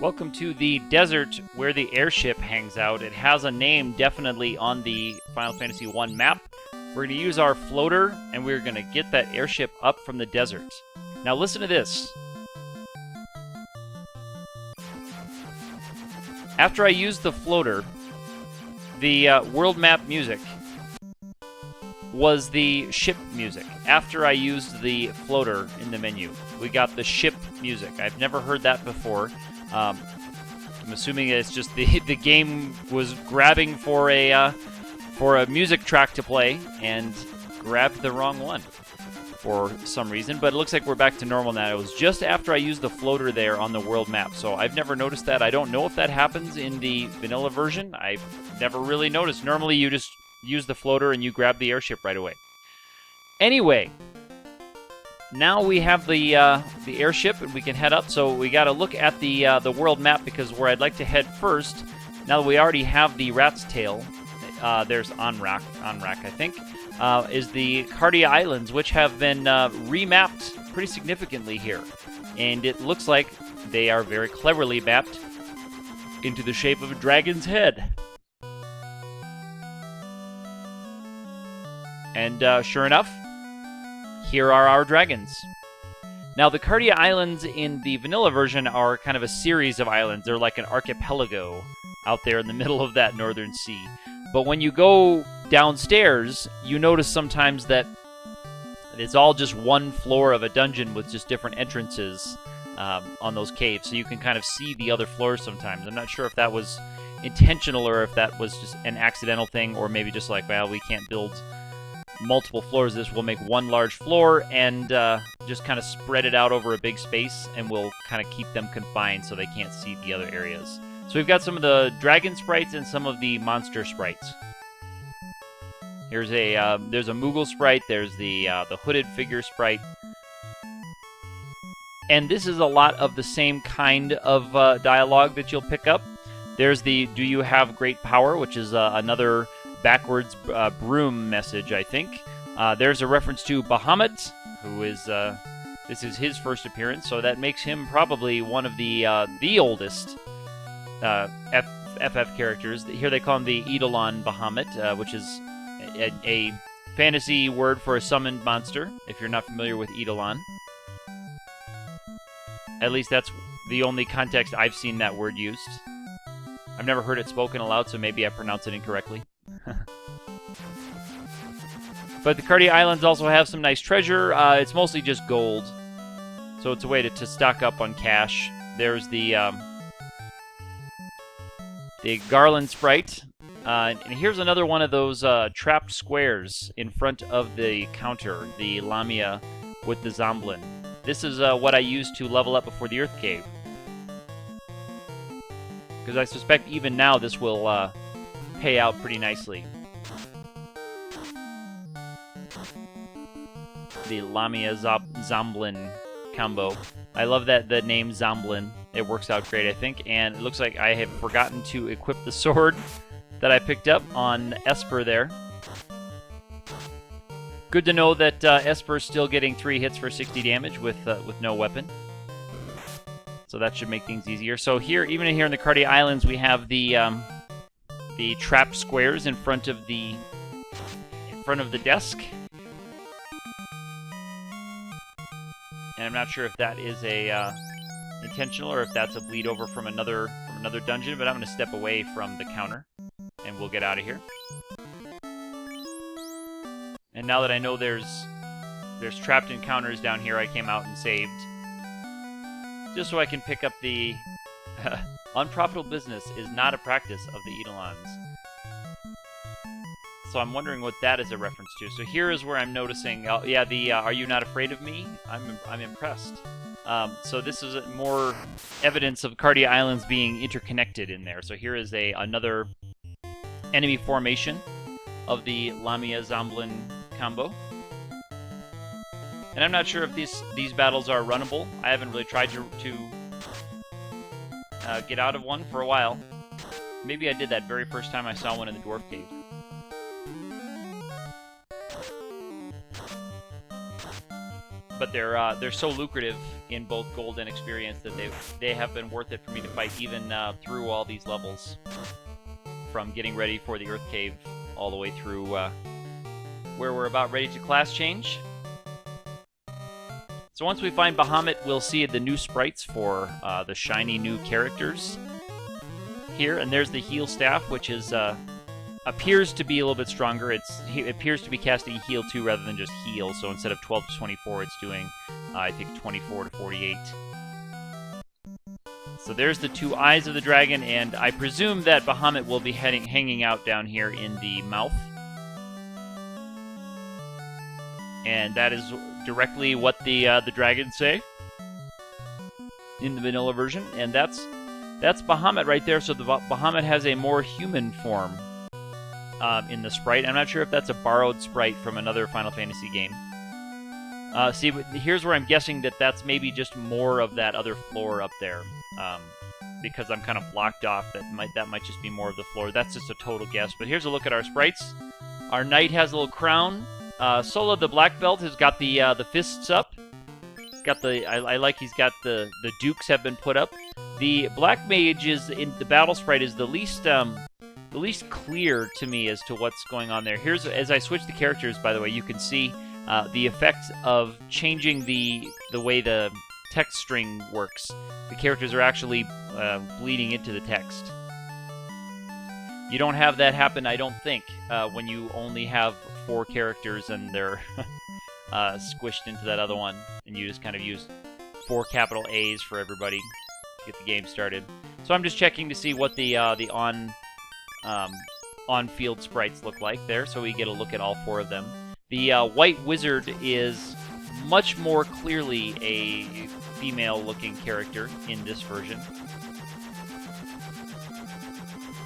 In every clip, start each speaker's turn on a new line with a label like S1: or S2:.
S1: Welcome to the desert where the airship hangs out. It has a name definitely on the Final Fantasy I map. We're going to use our floater, and we're going to get that airship up from the desert. Now listen to this. After I used the floater, the world map music was the ship music. After I used the floater in the menu, we got the ship music. I've never heard that before. I'm assuming it's just the game was grabbing for a music track to play and grabbed the wrong one for some reason. But it looks like we're back to normal now. It was just after I used the floater there on the world map, so I've never noticed that. I don't know if that happens in the vanilla version. I've never really noticed. Normally you just use the floater and you grab the airship right away. Anyway, now we have the airship and we can head up. So we got to look at the world map, because where I'd like to head first, now that we already have the rat's tail, there's Onrak I think, is the Cardia Islands, which have been remapped pretty significantly here. And it looks like they are very cleverly mapped into the shape of a dragon's head. And sure enough, here are our dragons. Now, the Cardia Islands in the vanilla version are kind of a series of islands. They're like an archipelago out there in the middle of that northern sea. But when you go downstairs, you notice sometimes that it's all just one floor of a dungeon with just different entrances on those caves. So you can kind of see the other floors sometimes. I'm not sure if that was intentional or if that was just an accidental thing, or maybe just like, well, we can't build multiple floors. This will make one large floor and just kind of spread it out over a big space, and we'll kind of keep them confined so they can't see the other areas. So we've got some of the dragon sprites and some of the monster sprites. There's a Moogle sprite. There's the hooded figure sprite, and this is a lot of the same kind of dialogue that you'll pick up. There's the "Do you have great power?" which is another backwards broom message, I think. There's a reference to Bahamut, who is this is his first appearance, so that makes him probably one of the oldest FF characters. Here they call him the Eidolon Bahamut, which is a fantasy word for a summoned monster, if you're not familiar with Eidolon. At least that's the only context I've seen that word used. I've never heard it spoken aloud, so maybe I pronounce it incorrectly. But the Cardia Islands also have some nice treasure. It's mostly just gold, so it's a way to stock up on cash. There's the Garland sprite, and here's another one of those trapped squares in front of the counter, the Lamia with the Zomblin. This is what I used to level up before the Earth Cave, because I suspect even now this will pay out pretty nicely. The Lamia Zomblin combo. I love that the name Zomblin. It works out great, I think. And it looks like I have forgotten to equip the sword that I picked up on Esper there. Good to know that Esper's still getting 3 hits for 60 damage with no weapon. So that should make things easier. So here, even here in the Cardia Islands, we have the trapped squares in front of the desk. And I'm not sure if that is a intentional or if that's a bleed over from another dungeon, but I'm going to step away from the counter and we'll get out of here. And now that I know there's trapped encounters down here, I came out and saved just so I can pick up the unprofitable business is not a practice of the Eidolons. So I'm wondering what that is a reference to. So here is where I'm noticing, yeah, the "Are you not afraid of me?" I'm impressed. So this is more evidence of Cardia Islands being interconnected in there. So here is another enemy formation of the Lamia Zomblin combo. And I'm not sure if these battles are runnable. I haven't really tried to get out of one for a while. Maybe I did that very first time I saw one in the Dwarf Cave. but they're so lucrative in both gold and experience that they have been worth it for me to fight even through all these levels, from getting ready for the Earth Cave all the way through where we're about ready to class change. So once we find Bahamut, we'll see the new sprites for the shiny new characters here. And there's the heal staff, which is appears to be a little bit stronger. It appears to be casting heal 2 rather than just heal. So instead of 12 to 24, it's doing, I think, 24 to 48. So there's the 2 eyes of the dragon, and I presume that Bahamut will be hanging out down here in the mouth. And that is directly what the dragons say in the vanilla version, and that's Bahamut right there. So the Bahamut has a more human form in the sprite. I'm not sure if that's a borrowed sprite from another Final Fantasy game. See, here's where I'm guessing that that's maybe just more of that other floor up there, because I'm kind of blocked off. That might just be more of the floor. That's just a total guess. But here's a look at our sprites. Our knight has a little crown. Sola, the black belt, has got the fists up. He's got I like he's got the dukes have been put up. The black mage is in the battle sprite is the least clear to me as to what's going on there. Here's, as I switch the characters, by the way, you can see the effect of changing the way the text string works. The characters are actually bleeding into the text. You don't have that happen, I don't think, when you only have 4 characters and they're squished into that other one, and you just kind of use 4 capital A's for everybody to get the game started. So I'm just checking to see what the on-field sprites look like there, so we get a look at all 4 of them. The white wizard is much more clearly a female-looking character in this version.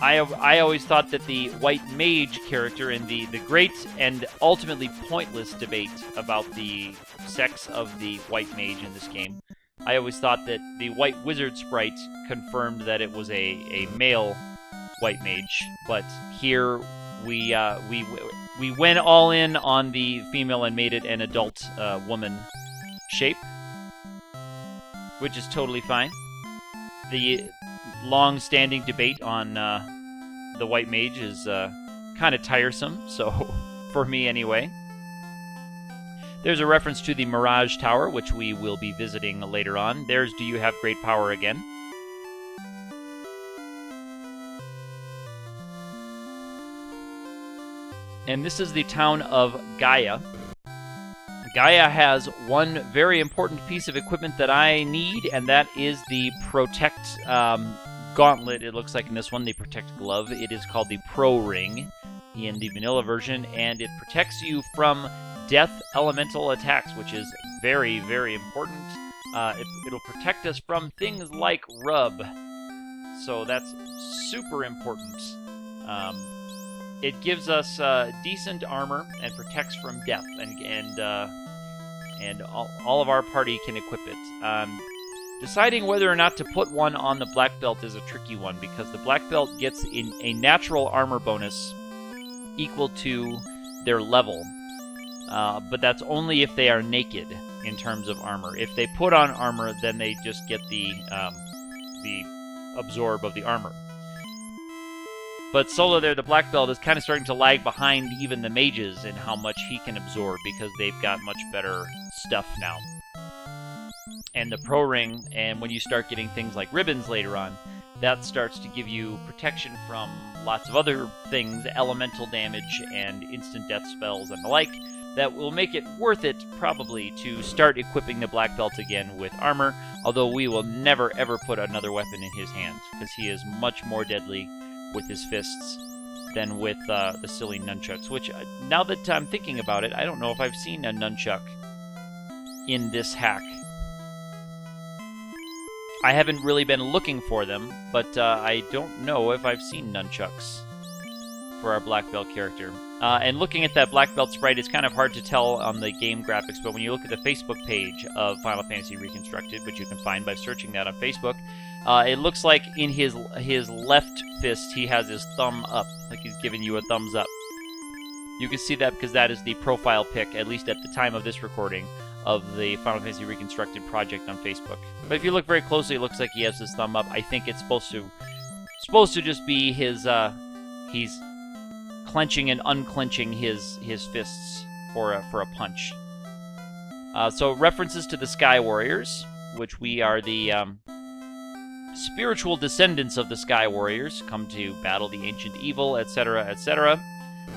S1: I always thought that the white mage character, in the great and ultimately pointless debate about the sex of the white mage in this game, I always thought that the white wizard sprite confirmed that it was a male white mage, but here we went all in on the female and made it an adult woman shape, which is totally fine. The long-standing debate on the white mage is kind of tiresome, so for me anyway. There's a reference to the Mirage Tower, which we will be visiting later on. There's Do You Have Great Power again. And this is the town of Gaia. Gaia has one very important piece of equipment that I need, and that is the Protect gauntlet. It looks like in this one, the Protect glove. It is called the Pro Ring in the vanilla version, and it protects you from death elemental attacks, which is very, very important. It'll protect us from things like rub, so that's super important. It gives us decent armor and protects from death, and all of our party can equip it. Deciding whether or not to put one on the black belt is a tricky one, because the black belt gets in a natural armor bonus equal to their level, but that's only if they are naked in terms of armor. If they put on armor, then they just get the absorb of the armor. But Solo there, the black belt, is kind of starting to lag behind even the mages in how much he can absorb, because they've got much better stuff now. And the Pro Ring, and when you start getting things like ribbons later on, that starts to give you protection from lots of other things, elemental damage and instant death spells and the like, that will make it worth it, probably, to start equipping the black belt again with armor, although we will never ever put another weapon in his hands, because he is much more deadly with his fists than with the silly nunchucks, which, now that I'm thinking about it, I don't know if I've seen a nunchuck in this hack. I haven't really been looking for them, but I don't know if I've seen nunchucks for our black belt character. And looking at that black belt sprite, it's kind of hard to tell on the game graphics, but when you look at the Facebook page of Final Fantasy Reconstructed, which you can find by searching that on Facebook, it looks like in his left fist he has his thumb up, like he's giving you a thumbs up. You can see that because that is the profile pic, at least at the time of this recording, of the Final Fantasy Reconstructed project on Facebook. But if you look very closely, it looks like he has his thumb up. I think it's supposed to just be his he's clenching and unclenching his fists for a punch. So references to the Sky Warriors, which we are the spiritual descendants of the Sky Warriors, come to battle the ancient evil, etc., etc.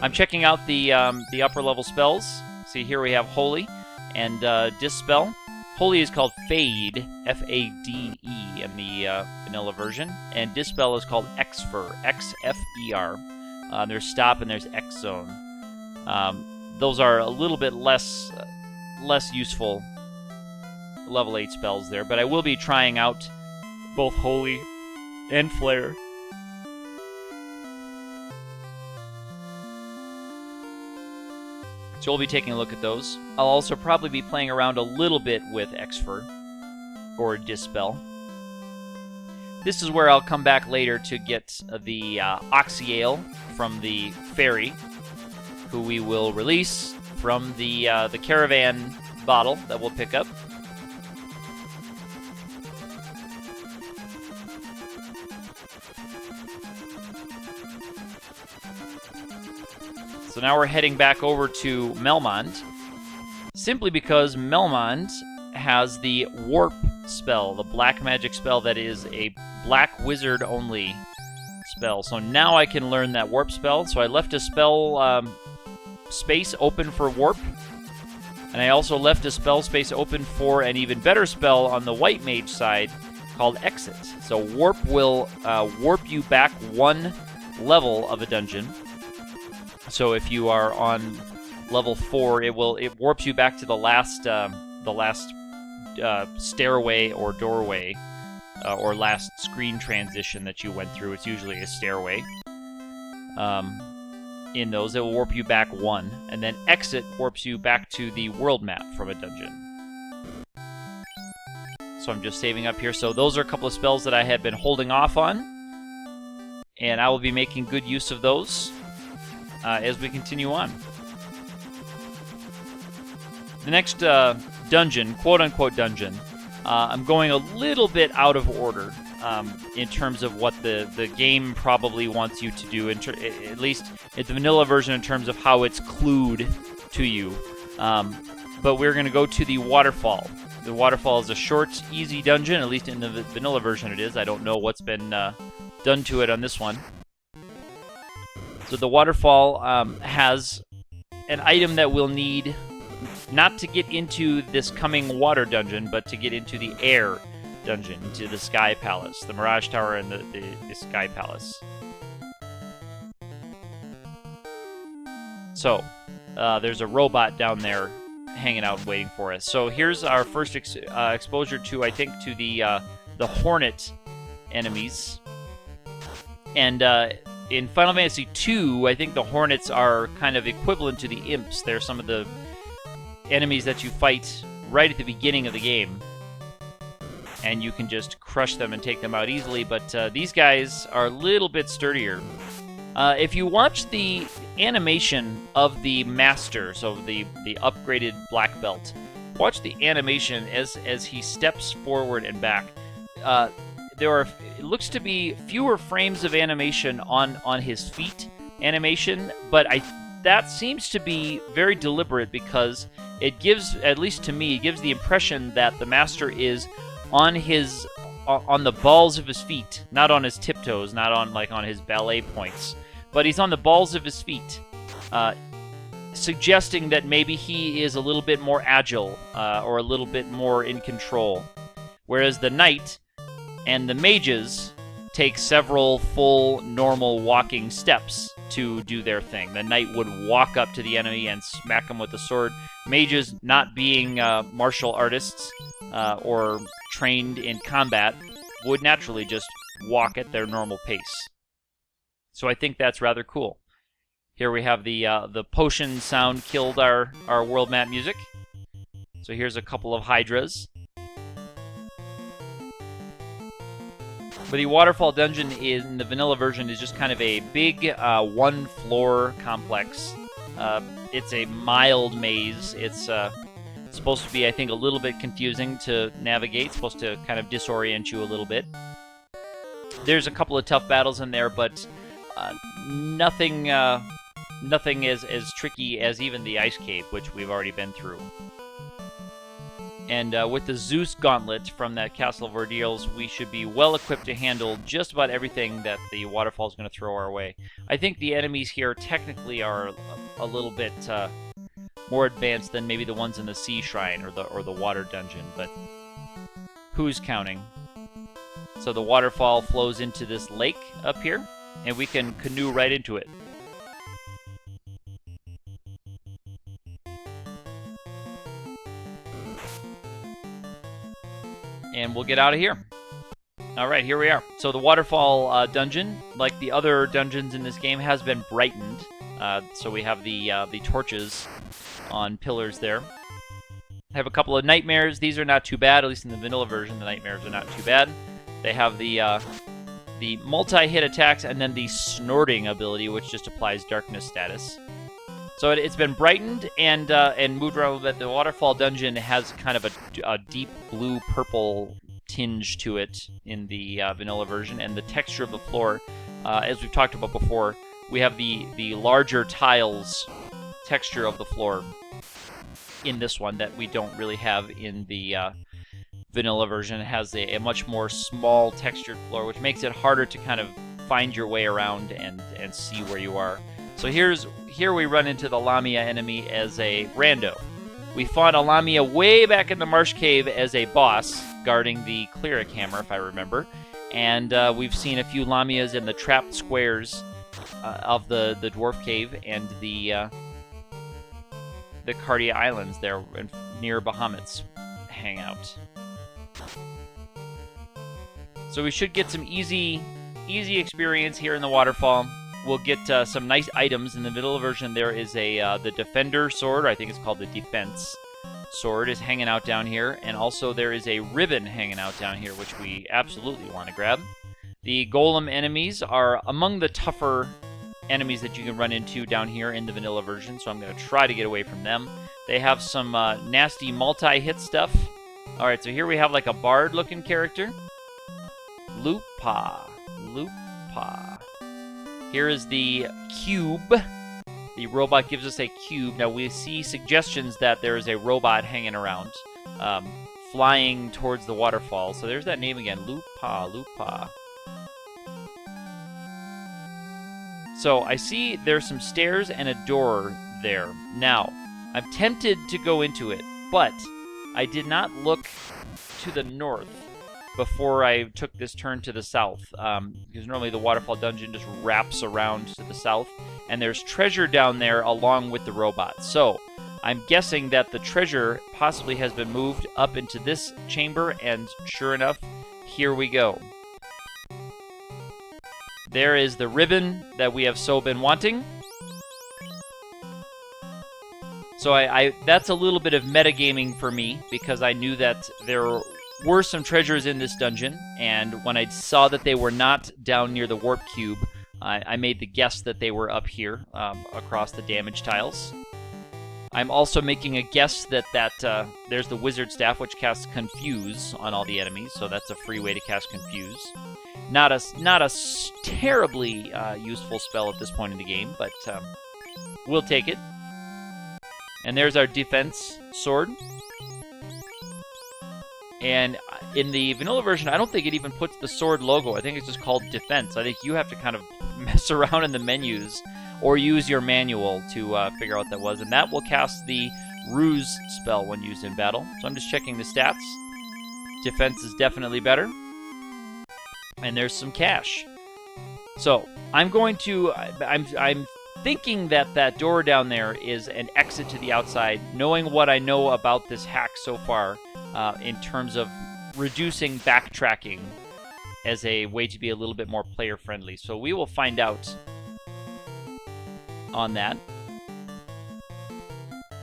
S1: I'm checking out the upper level spells. See, here we have Holy and Dispel. Holy is called Fade, F-A-D-E, in the vanilla version, and Dispel is called Xfer, X-F-E-R. There's Stop and there's X Zone. Those are a little bit less useful level 8 spells there, but I will be trying out both Holy and Flare. So we'll be taking a look at those. I'll also probably be playing around a little bit with Xfer or Dispel. This is where I'll come back later to get the Oxyale from the Fairy, who we will release from the caravan bottle that we'll pick up. So now we're heading back over to Melmond, simply because Melmond has the Warp spell, the black magic spell that is a black wizard only spell. So now I can learn that Warp spell. So I left a spell space open for Warp, and I also left a spell space open for an even better spell on the white mage side called Exit. So Warp will warp you back one level of a dungeon. So if you are on level 4, it warps you back to the last stairway or doorway or last screen transition that you went through. It's usually a stairway. In those, it will warp you back 1, and then Exit warps you back to the world map from a dungeon. So I'm just saving up here. So those are a couple of spells that I have been holding off on, and I will be making good use of those as we continue on. The next dungeon, quote-unquote dungeon, I'm going a little bit out of order in terms of what the game probably wants you to do, at least in the vanilla version, in terms of how it's clued to you. But we're going to go to the Waterfall. The Waterfall is a short, easy dungeon, at least in the vanilla version it is. I don't know what's been done to it on this one. So the Waterfall has an item that we'll need not to get into this coming water dungeon, but to get into the air dungeon, into the Sky Palace, the Mirage Tower and the Sky Palace. So, there's a robot down there hanging out waiting for us. So here's our first exposure to, I think, to the Hornet enemies. And in Final Fantasy II, I think the Hornets are kind of equivalent to the Imps. They're some of the enemies that you fight right at the beginning of the game, and you can just crush them and take them out easily, but these guys are a little bit sturdier. If you watch the animation of the Master, so the upgraded Black Belt, watch the animation as he steps forward and back. It looks to be fewer frames of animation on his feet animation, but that seems to be very deliberate, because it gives, at least to me, it gives the impression that the Master is on the balls of his feet, not on his tiptoes, not on his ballet points, but he's on the balls of his feet, suggesting that maybe he is a little bit more agile or a little bit more in control, whereas the Knight and the mages take several full normal walking steps to do their thing. The Knight would walk up to the enemy and smack him with the sword. Mages, not being martial artists or trained in combat, would naturally just walk at their normal pace. So I think that's rather cool. Here we have the potion sound killed our world map music. So here's a couple of Hydras. But the Waterfall Dungeon in the vanilla version is just kind of a big one-floor complex. It's a mild maze. It's It's supposed to be, I think, a little bit confusing to navigate. It's supposed to kind of disorient you a little bit. There's a couple of tough battles in there, but nothing as tricky as even the Ice Cave, which we've already been through. And with the Zeus Gauntlet from that Castle of Ordeals, we should be well equipped to handle just about everything that the Waterfall is going to throw our way. I think the enemies here technically are a little bit more advanced than maybe the ones in the Sea Shrine or the Water Dungeon, but who's counting? So the waterfall flows into this lake up here, and we can canoe right into it. And we'll get out of here. All right, here we are. So the Waterfall Dungeon, like the other dungeons in this game, has been brightened. So we have the torches on pillars there. I have a couple of nightmares. These are not too bad, at least in the vanilla version. The nightmares are not too bad. They have the multi-hit attacks and then the snorting ability, which just applies darkness status. So it's been brightened and moved around a little bit. The Waterfall Dungeon has kind of a deep blue-purple tinge to it in the vanilla version, and the texture of the floor, as we've talked about before, we have the larger tiles texture of the floor in this one that we don't really have in the vanilla version. It has a much more small textured floor, which makes it harder to kind of find your way around and see where you are. So here we run into the Lamia enemy as a rando. We fought a Lamia way back in the Marsh Cave as a boss, guarding the Cleric Hammer, if I remember. And we've seen a few Lamias in the trapped squares of the Dwarf Cave and the Cardia Islands there near Bahamut's hangout. So we should get some easy experience here in the waterfall. We'll get some nice items. In the middle version, there is the Defender sword, or I think it's called the Defense sword, is hanging out down here. And also there is a ribbon hanging out down here, which we absolutely want to grab. The Golem enemies are among the tougher enemies that you can run into down here in the vanilla version, so I'm going to try to get away from them. They have some nasty multi-hit stuff. Alright, so here we have like a bard-looking character. Lupa. Here is the cube. The robot gives us a cube. Now we see suggestions that there is a robot hanging around, flying towards the waterfall. So there's that name again, Lupa. So I see there's some stairs and a door there. Now, I'm tempted to go into it, but I did not look to the north before I took this turn to the south, because normally the Waterfall Dungeon just wraps around to the south, and there's treasure down there along with the robot. So I'm guessing that the treasure possibly has been moved up into this chamber, and sure enough, here we go. There is the ribbon that we have so been wanting. So that's a little bit of metagaming for me, because I knew that there were some treasures in this dungeon, and when I saw that they were not down near the warp cube, I made the guess that they were up here across the damage tiles. I'm also making a guess that there's the wizard staff, which casts Confuse on all the enemies, so that's a free way to cast Confuse. Not a terribly useful spell at this point in the game, but we'll take it. And there's our defense sword. And in the vanilla version, I don't think it even puts the sword logo. I think it's just called Defense. I think you have to kind of mess around in the menus or use your manual to figure out what that was. And that will cast the Ruse spell when used in battle. So I'm just checking the stats. Defense is definitely better. And there's some cash. So I'm going to... I'm thinking that door down there is an exit to the outside, knowing what I know about this hack so far. In terms of reducing backtracking as a way to be a little bit more player-friendly. So we will find out on that.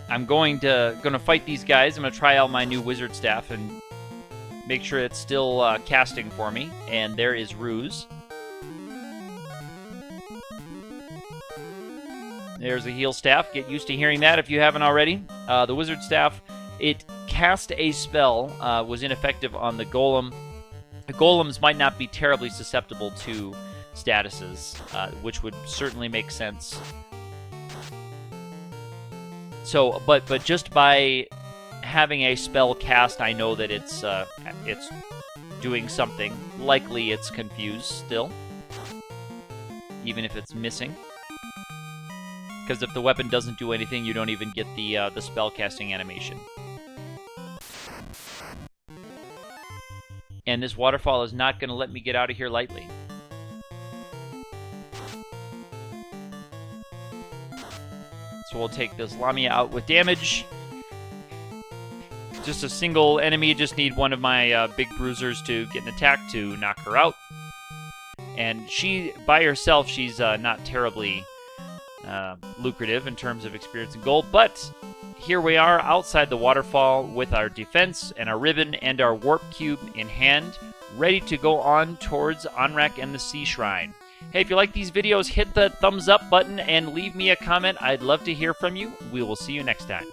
S1: I'm going to fight these guys. I'm going to try out my new wizard staff and make sure it's still casting for me. And there is Ruse. There's a heal staff. Get used to hearing that if you haven't already. The wizard staff it cast a spell, was ineffective on the golem. The golems might not be terribly susceptible to statuses, which would certainly make sense. So, but just by having a spell cast, I know that it's doing something. Likely it's confused still, even if it's missing. Because if the weapon doesn't do anything, you don't even get the spell casting animation. And this waterfall is not going to let me get out of here lightly. So we'll take this Lamia out with damage. Just a single enemy, just need one of my big bruisers to get an attack to knock her out. And she, by herself, she's not terribly lucrative in terms of experience and gold, but here we are outside the waterfall with our defense and our ribbon and our warp cube in hand, ready to go on towards Onrak and the Sea Shrine. Hey, if you like these videos, hit the thumbs up button and leave me a comment. I'd love to hear from you. We will see you next time.